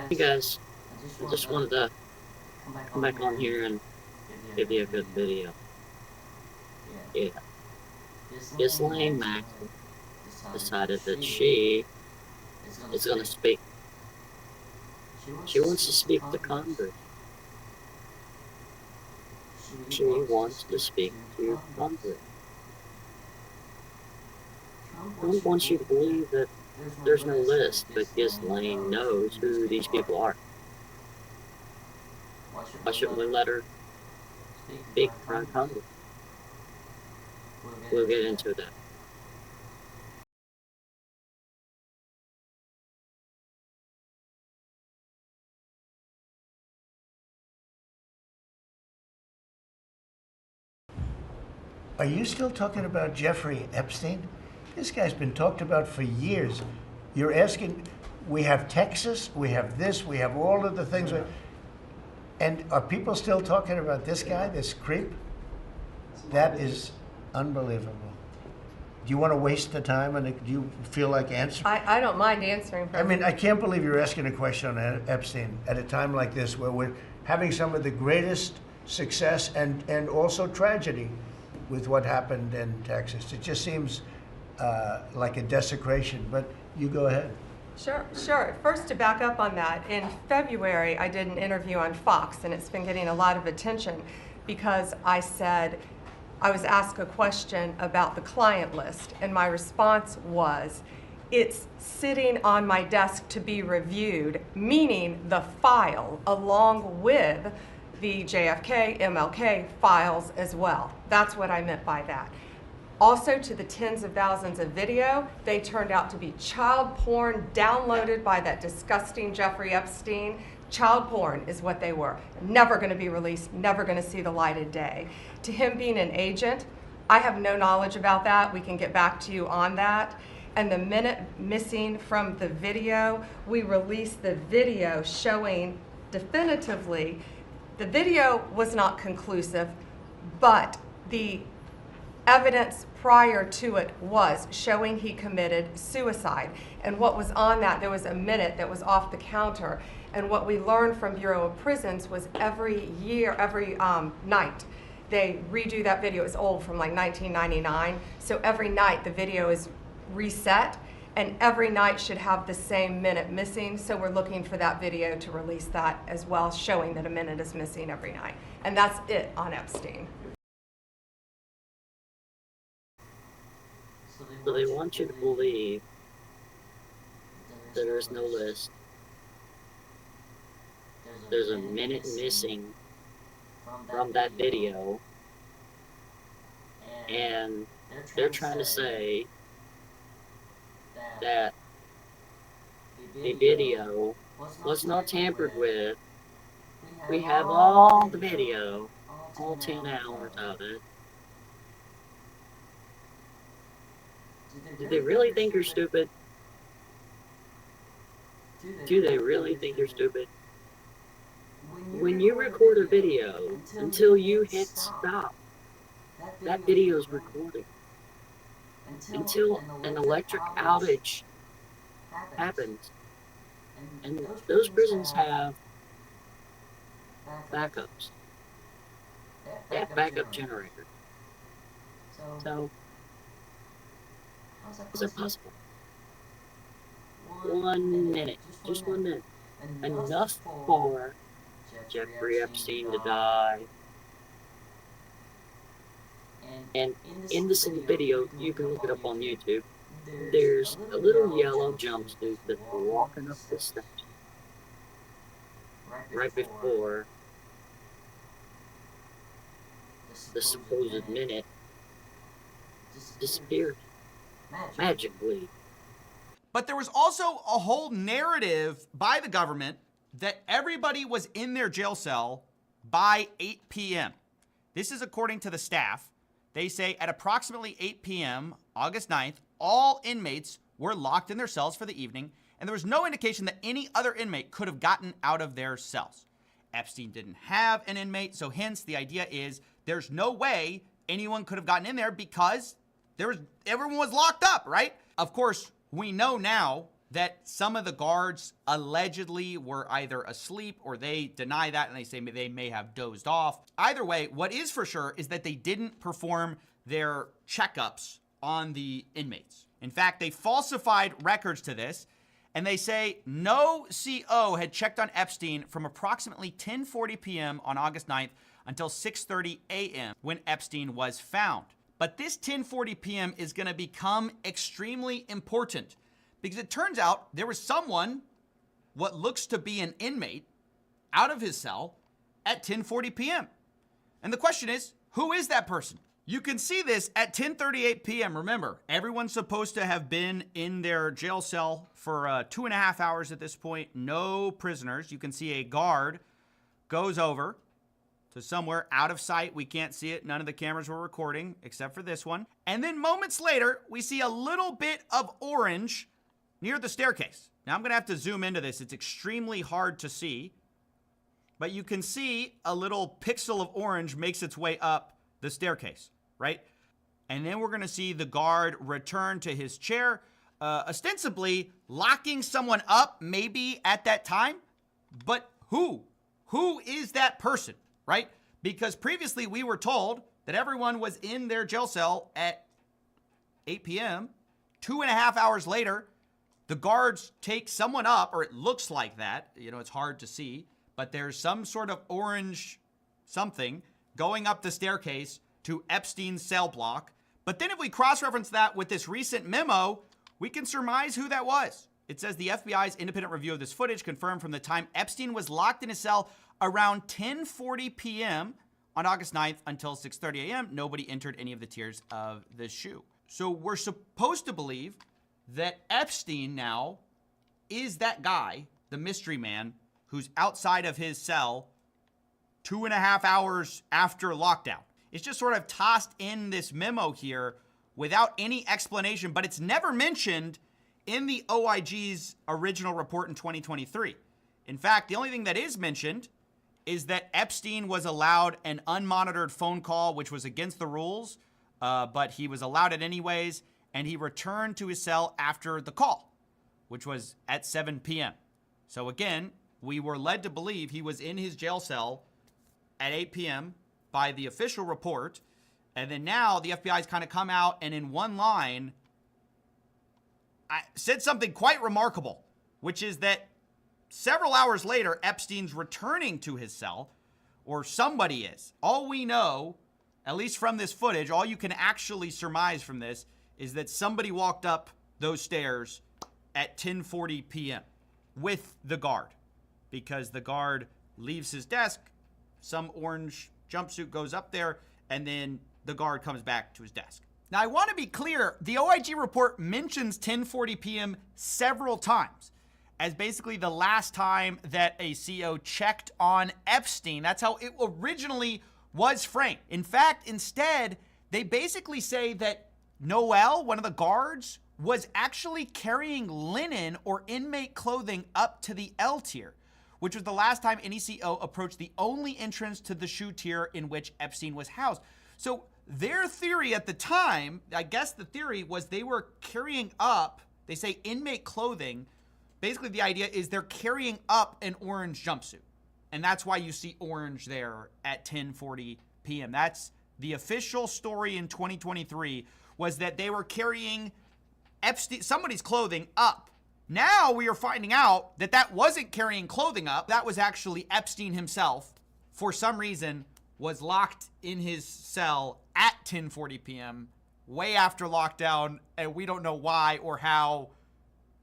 Hey guys, I just wanted to come back on here and give you a good video. Yeah, Ghislaine Maxwell decided that she is going to speak. She wants to speak to Congress. She wants to speak to Congress. Trump wants you to believe that there's no list, but Ghislaine knows who these people are. Why shouldn't we let her speak in front of Congress? We'll get into that. Are you still talking about Jeffrey Epstein? This guy's been talked about for years. You're asking, we have Texas, we have this, we have all of the things. And are people still talking about this guy, this creep? That is unbelievable. Do you want to waste the time and do you feel like answering? I don't mind answering. I mean, I can't believe you're asking a question on Epstein at a time like this where we're having some of the greatest success and also tragedy with what happened in Texas. It just seems like a desecration, but you go ahead. Sure. First, to back up on that, in February, I did an interview on Fox, and it's been getting a lot of attention because I said, I was asked a question about the client list, and my response was, it's sitting on my desk to be reviewed, meaning the file along with the JFK, MLK files as well. That's what I meant by that. Also, to the tens of thousands of video, they turned out to be child porn downloaded by that disgusting Jeffrey Epstein. Child porn is what they were. Never going to be released, never going to see the light of day. To him being an agent, I have no knowledge about that. We can get back to you on that. And the minute missing from the video, we released the video showing definitively. The video was not conclusive, but the evidence prior to it was showing he committed suicide. And what was on that, there was a minute that was off the counter. And what we learned from Bureau of Prisons was every night, they redo that video. It's old, from like 1999. So every night the video is reset, and every night should have the same minute missing. So we're looking for that video to release that as well, showing that a minute is missing every night. And that's it on Epstein. So they want you to believe that there's no list. There's a minute missing from that video, and they're trying to say that the video was not tampered with. We have all the video, all 10 hours of it. Do they really think you're stupid? Do they really think you're stupid? When you record a video, until you hit stop, that video is recording. Until an electric outage happens. And those prisons have backups. They have backup generators. So, is it possible? 1 minute, just 1 minute, enough for Jeffrey Epstein to die. And in this little video, you can look it up on YouTube, there's a little yellow jumpsuit that's walking up the steps right before the supposed minute disappeared magically. But there was also a whole narrative by the government that everybody was in their jail cell by 8 p.m. This is according to the staff. They say at approximately 8 p.m., August 9th, all inmates were locked in their cells for the evening, and there was no indication that any other inmate could have gotten out of their cells. Epstein didn't have an inmate, so hence the idea is there's no way anyone could have gotten in there because everyone was locked up, right? Of course, we know now that some of the guards allegedly were either asleep or they deny that and they say they may have dozed off. Either way, what is for sure is that they didn't perform their checkups on the inmates. In fact, they falsified records to this, and they say no CO had checked on Epstein from approximately 10:40 p.m. on August 9th until 6:30 a.m. when Epstein was found. But this 10:40 p.m. is going to become extremely important because it turns out there was someone, what looks to be an inmate, out of his cell at 10:40 p.m. And the question is, who is that person? You can see this at 10:38 p.m. Remember, everyone's supposed to have been in their jail cell for 2.5 hours at this point. No prisoners. You can see a guard goes over to somewhere out of sight. We can't see it. None of the cameras were recording except for this one. And then moments later, we see a little bit of orange near the staircase. Now I'm going to have to zoom into this. It's extremely hard to see. But you can see a little pixel of orange makes its way up the staircase, right? And then we're going to see the guard return to his chair, ostensibly locking someone up maybe at that time. But who? Who is that person, right? Because previously we were told that everyone was in their jail cell at 8 p.m. 2.5 hours later, the guards take someone up, or it looks like that. You know, it's hard to see, but there's some sort of orange something going up the staircase to Epstein's cell block. But then if we cross-reference that with this recent memo, we can surmise who that was. It says the FBI's independent review of this footage confirmed from the time Epstein was locked in his cell around 10:40 p.m. on August 9th until 6:30 a.m. Nobody entered any of the tiers of the shoe. So we're supposed to believe that Epstein now is that guy, the mystery man, who's outside of his cell 2.5 hours after lockdown. It's just sort of tossed in this memo here without any explanation, but it's never mentioned in the OIG's original report in 2023. In fact, the only thing that is mentioned is that Epstein was allowed an unmonitored phone call, which was against the rules, but he was allowed it anyways, and he returned to his cell after the call, which was at 7 p.m. So again, we were led to believe he was in his jail cell at 8 p.m. by the official report, and then now the FBI's kind of come out and in one line said something quite remarkable, which is that several hours later, Epstein's returning to his cell, or somebody is. All we know, at least from this footage, all you can actually surmise from this is that somebody walked up those stairs at 10:40 p.m. with the guard, because the guard leaves his desk, some orange jumpsuit goes up there, and then the guard comes back to his desk. Now, I want to be clear, the OIG report mentions 10:40 p.m. several times as basically the last time that a CO checked on Epstein. That's how it originally was framed. In fact, instead, they basically say that Noel, one of the guards, was actually carrying linen or inmate clothing up to the L tier, which was the last time any CO approached the only entrance to the shoe tier in which Epstein was housed. So their theory at the time, I guess the theory was they were carrying up, they say inmate clothing. Basically the idea is they're carrying up an orange jumpsuit. And that's why you see orange there at 10:40 p.m. That's the official story in 2023, was that they were carrying Epstein, somebody's clothing up. Now we are finding out that that wasn't carrying clothing up. That was actually Epstein himself, for some reason, was locked in his cell at 10:40 p.m., way after lockdown, and we don't know why or how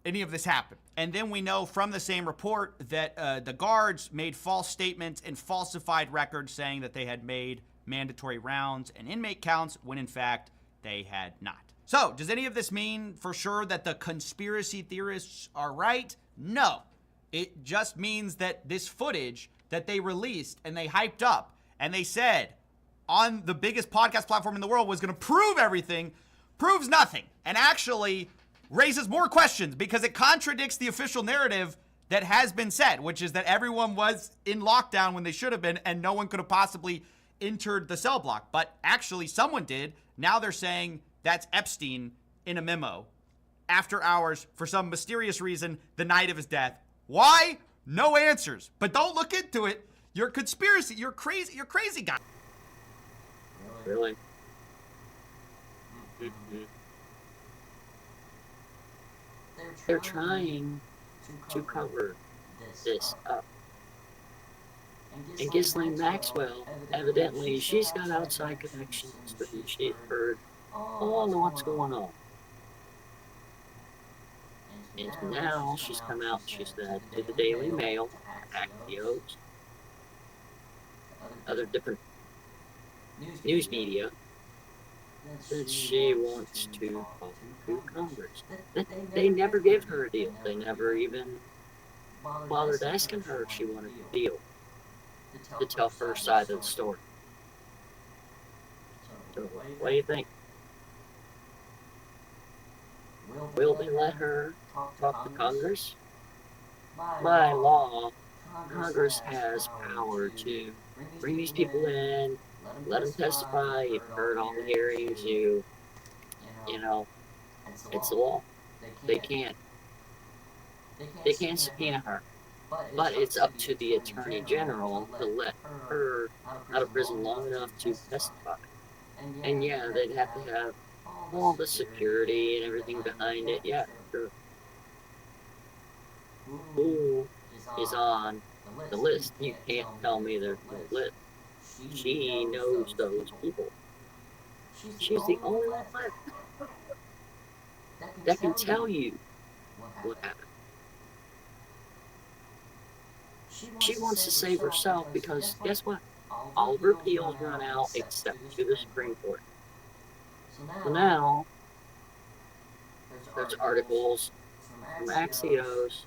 any of this happened. And then we know from the same report that the guards made false statements and falsified records saying that they had made mandatory rounds and inmate counts when in fact they had not. So, does any of this mean for sure that the conspiracy theorists are right? No. It just means that this footage that they released and they hyped up and they said on the biggest podcast platform in the world was going to prove everything, proves nothing, and actually raises more questions because it contradicts the official narrative that has been said, which is that everyone was in lockdown when they should have been and no one could have possibly entered the cell block. But actually someone did. Now they're saying that's Epstein in a memo after hours for some mysterious reason the night of his death. Why? No answers. But don't look into it. You're a conspiracy. You're crazy. You're crazy guy. Really? They're trying to cover this up. And Ghislaine Maxwell, evidently, she's got outside connections, but she's heard all of what's going on. And now she's come out, she said, to the Daily Mail, Axios, other different news media, that she wants to talk to Congress. They never gave her a deal. They never even bothered asking her if she wanted a deal to tell her side of the story. So, what do you think? Will they let her talk to Congress? By law, Congress has power to bring these people in, let them testify. You've heard all the hearings. You know, it's the law. They can't subpoena her. But it's up to the Attorney General to let her out of prison long enough to testify. And yeah, they'd have to have all the security and everything behind it. Yeah, sure. Who is on the list? You can't tell me there's no list. She knows those people. She's the only one left that can tell you what happened. She wants to save herself because, guess what? All of her appeals run out except to the Supreme Court. So now, there's articles from Axios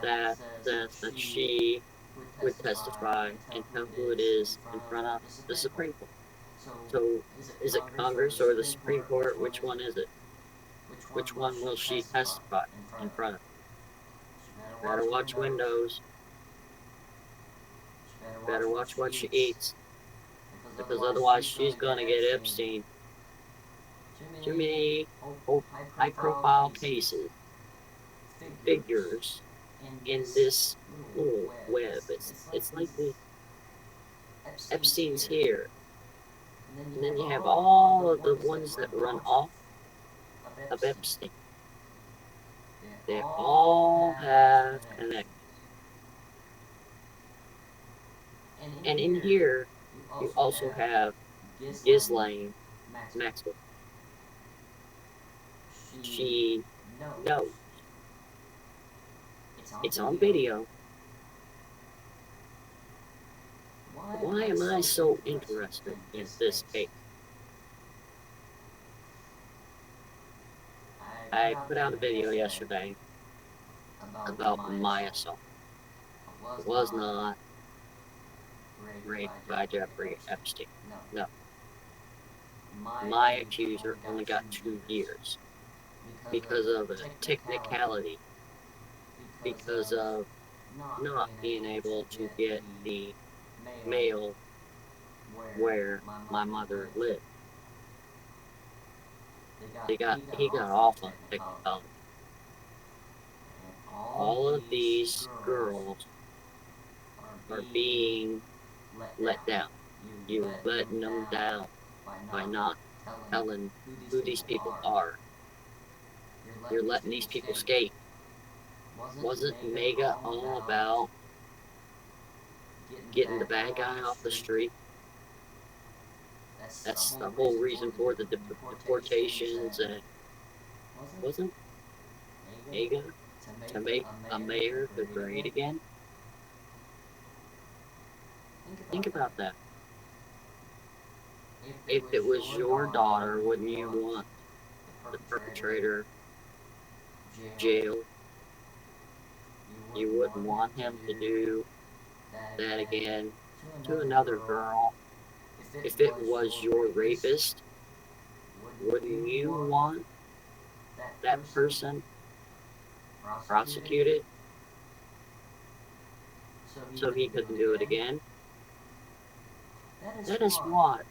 that says that she would testify and tell who it is in front of the Supreme Court. So, is it Congress or the Supreme Court? Which one is it? Which one will she testify in front of? Better watch windows. Better watch what she eats. Because otherwise she's gonna get Epstein. Too many high-profile cases, figures in this little web. It's like the Epstein's here. And then you have all of the ones that run off of Epstein. They all have connections. And in here, you also have Ghislaine Maxwell. She knows. It's on video. Why am I so interested in this case? I put out a video yesterday about my assault. It was not raped by Jeffrey Epstein. No. My accuser only got 2 years because of a technicality, because of not being able to get the mail where my mother lived. He got off on technicality. All of these girls are being let down. You're letting them down by not telling who these people are. You're letting these people skate. Wasn't Mega all about getting the bad guy off the street? That's the whole reason for the deportations, and wasn't Mega to make America great again? Think about that. If it was your daughter, wouldn't you want the perpetrator jailed? You wouldn't want him to do that again to another girl. If it was your rapist, wouldn't you want that person prosecuted so he couldn't do it again? That is what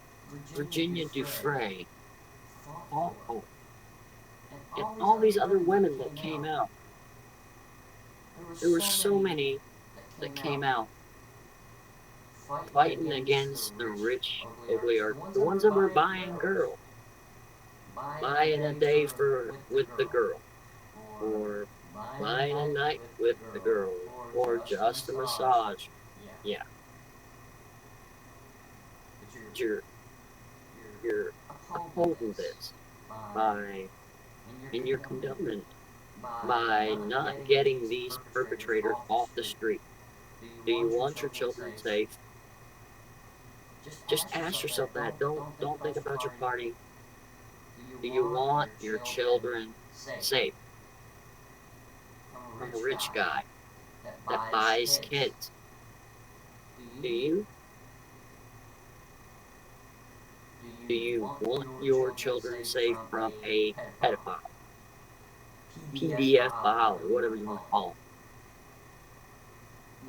Virginia Dufresne fought for. and all these other women that came out. There were so many that came out fighting against the rich oligarchs, the ones that were buying girls, buying a day with the girl, or buying a night with the girl, or just a massage. Yeah. You're upholding this by, and you're condoning it by not getting these perpetrators off the street. Do you want your children safe? Just ask yourself that. Don't think about your party. Do you want your children safe from a rich guy that buys kids? Do you? Do you want your children safe from a pedophile, PDF file, or whatever you want to call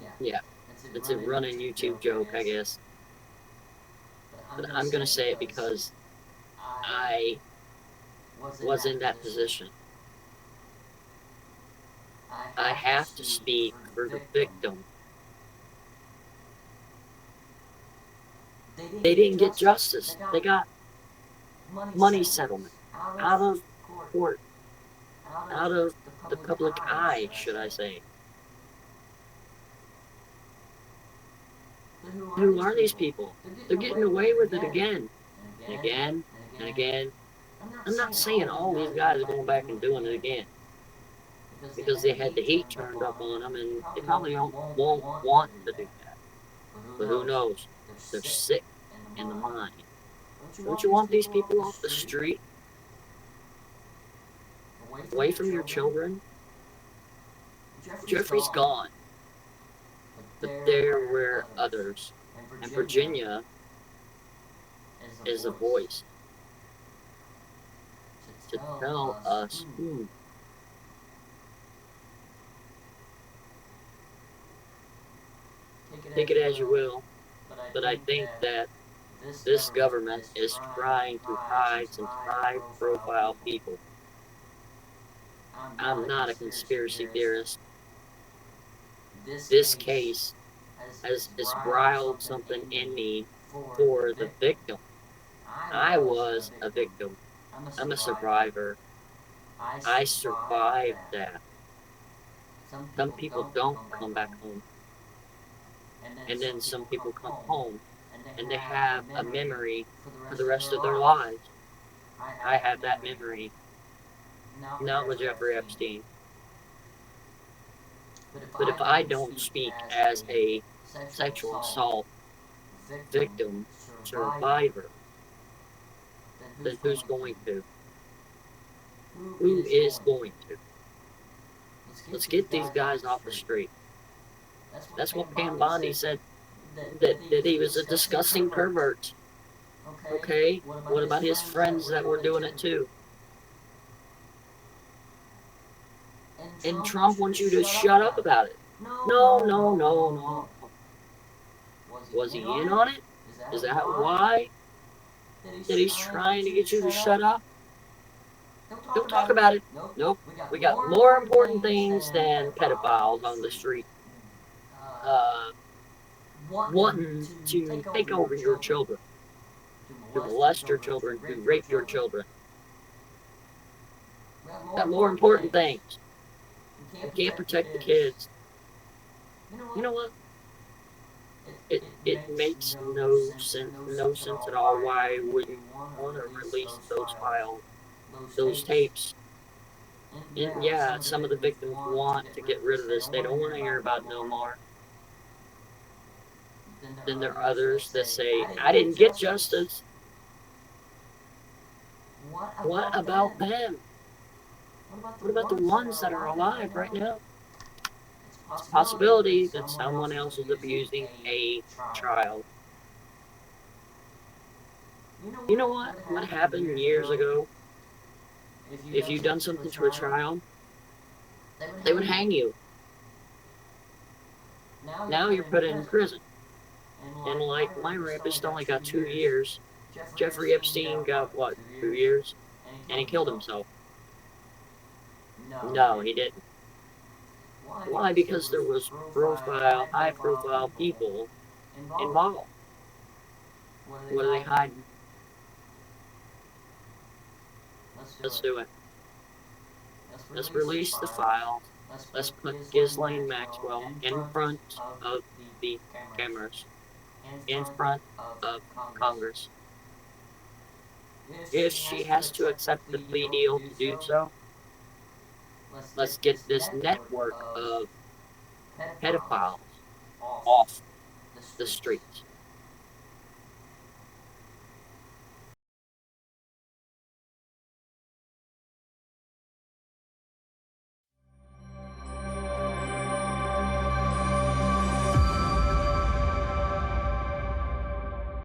them? Yeah, it's a running YouTube joke, I guess. But I'm going to say it because I was in that position. I have to speak for the victim. They didn't get justice. They got money settlement out of court, out of the public eye, should I say. Who are these people? They're getting away with it again and again and again. I'm not saying all these guys are going back and doing it again, because they had the heat turned up on them, and they probably won't want to do that. But who knows? They're sick in the mind. Don't you want these people off the street? Away from your children? Jeffrey's gone. But there were others. And Virginia is a voice to tell us who. Take it as you will, but I think that this government is trying to hide some high-profile people. I'm not a conspiracy theorist. This case has riled something in me for the victim. I was a victim. I'm a survivor. I survived that. Some people don't come back home. And then some people come home and they have a memory for the rest of their lives. I have that memory. Not with Jeffrey Epstein. But if I don't speak as a sexual assault victim, survivor, then who's going to? Who is going to? Let's get these guys off the street. That's what Pam Bondi said, that he was a disgusting pervert. Okay, what about his friends that were doing it too? And Trump wants you to shut up about it. No. Was he in on it? Is that why? That he's trying to get you to shut up? Don't talk about it. Nope. We got more important things than pedophiles on the street. Wanting to take over your children, to molest your children, to rape your children. Got more important things. You can't protect the kids. You know what? It makes no sense at all why would you want to release those files, those tapes. And yeah, some of the victims want to get rid of this. They don't want to hear about no more. Then there are others that say, I didn't get justice. What about them? What about the ones that are alive right now? It's a possibility that someone else is abusing a child. You know what? What happened years ago? If you'd done something to a child, they would hang you. Now you're put in prison. And like my rapist only got 2 years, Jeffrey Epstein got what, 2 years? And he killed himself. No, he didn't. Why? Because there was high-profile people involved. What are they hiding? Let's do it. Let's release the files. Let's put Ghislaine Maxwell in front of the cameras, in front of Congress. If she has to accept the plea deal to do so, let's get this network of pedophiles off the streets.